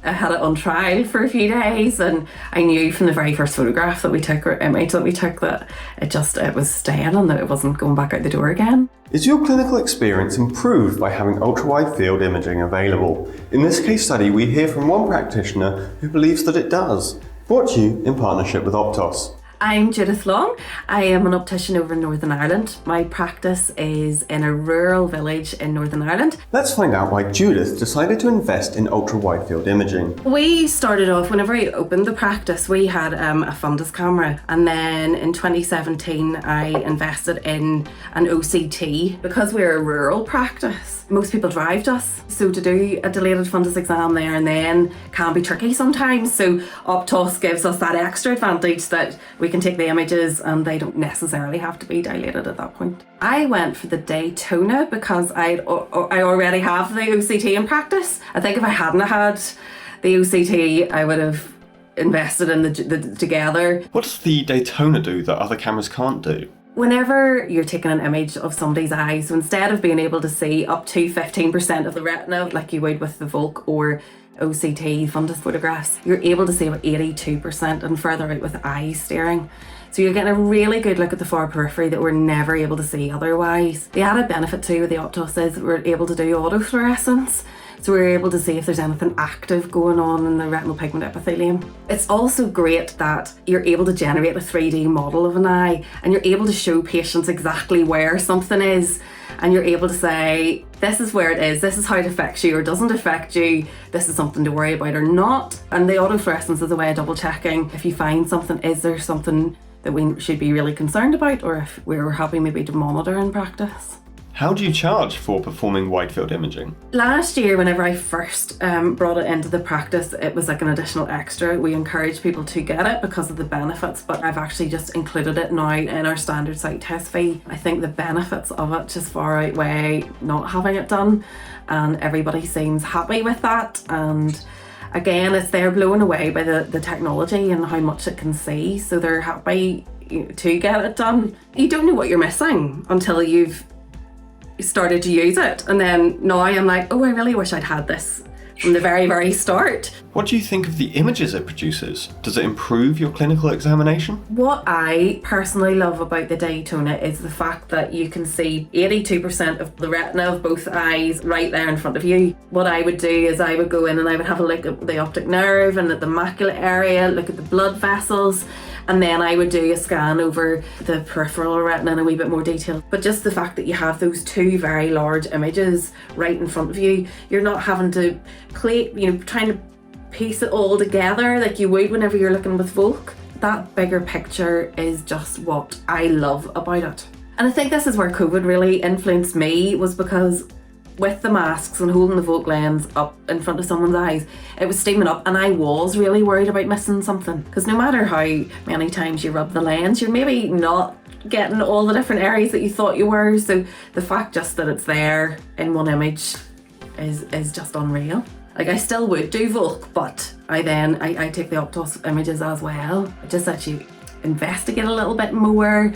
I had it on trial for a few days, and I knew from the very first photograph that we took, or image that we took, that it was staying and that it wasn't going back out the door again. Is your clinical experience improved by having ultra-wide field imaging available? In this case study, we hear from one practitioner who believes that it does. Brought to you in partnership with Optos. I'm Judith Long. I am an optician over in Northern Ireland. My practice is in a rural village in Northern Ireland. Let's find out why Judith decided to invest in ultra-wide field imaging. We started off, whenever I opened the practice, we had a fundus camera, and then in 2017 I invested in an OCT. Because we're a rural practice, most people drive to us, so to do a dilated fundus exam there and then can be tricky sometimes. So Optos gives us that extra advantage that we can take the images and they don't necessarily have to be dilated at that point. I went for the Daytona because I already have the OCT in practice. I think if I hadn't had the OCT, I would have invested in the together. What does the Daytona do that other cameras can't do? Whenever you're taking an image of somebody's eyes, so instead of being able to see up to 15% of the retina, like you would with the Volk or OCT fundus photographs, you're able to see about 82% and further out with eye steering. So you're getting a really good look at the far periphery that we're never able to see otherwise. The added benefit too with the Optos is that we're able to do autofluorescence. So we're able to see if there's anything active going on in the retinal pigment epithelium. It's also great that you're able to generate a 3D model of an eye and you're able to show patients exactly where something is, and you're able to say, this is where it is, this is how it affects you or doesn't affect you, this is something to worry about or not. And the autofluorescence is a way of double checking. If you find something, is there something that we should be really concerned about, or if we're happy maybe to monitor in practice. How do you charge for performing wide field imaging? Last year, whenever I first brought it into the practice, it was like an additional extra. We encourage people to get it because of the benefits, but I've actually just included it now in our standard site test fee. I think the benefits of it just far outweigh not having it done, and everybody seems happy with that. And again, they're blown away by the technology and how much it can see, so they're happy to get it done. You don't know what you're missing until you've started to use it, and then now I'm like, oh, I really wish I'd had this from the very, very start. What do you think of the images it produces? Does it improve your clinical examination? What I personally love about the Daytona is the fact that you can see 82% of the retina of both eyes right there in front of you. What I would do is I would go in and I would have a look at the optic nerve and at the macula area, look at the blood vessels, and then I would do a scan over the peripheral retina in a wee bit more detail. But just the fact that you have those two very large images right in front of you, you're not having to play, trying to piece it all together like you would whenever you're looking with Volk. That bigger picture is just what I love about it. And I think this is where COVID really influenced me, was because with the masks and holding the Volk lens up in front of someone's eyes, it was steaming up, and I was really worried about missing something, because no matter how many times you rub the lens, you're maybe not getting all the different areas that you thought you were. So the fact just that it's there in one image is just unreal. Like, I still would do Volk, but I take the Optos images as well. It just lets you investigate a little bit more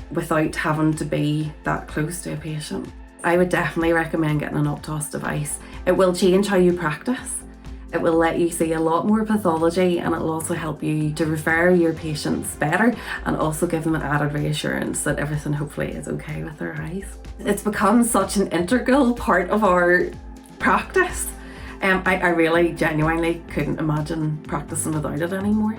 without having to be that close to a patient. I would definitely recommend getting an Optos device. It will change how you practice. It will let you see a lot more pathology, and it'll also help you to refer your patients better and also give them an added reassurance that everything hopefully is okay with their eyes. It's become such an integral part of our practice. I really genuinely couldn't imagine practicing without it anymore.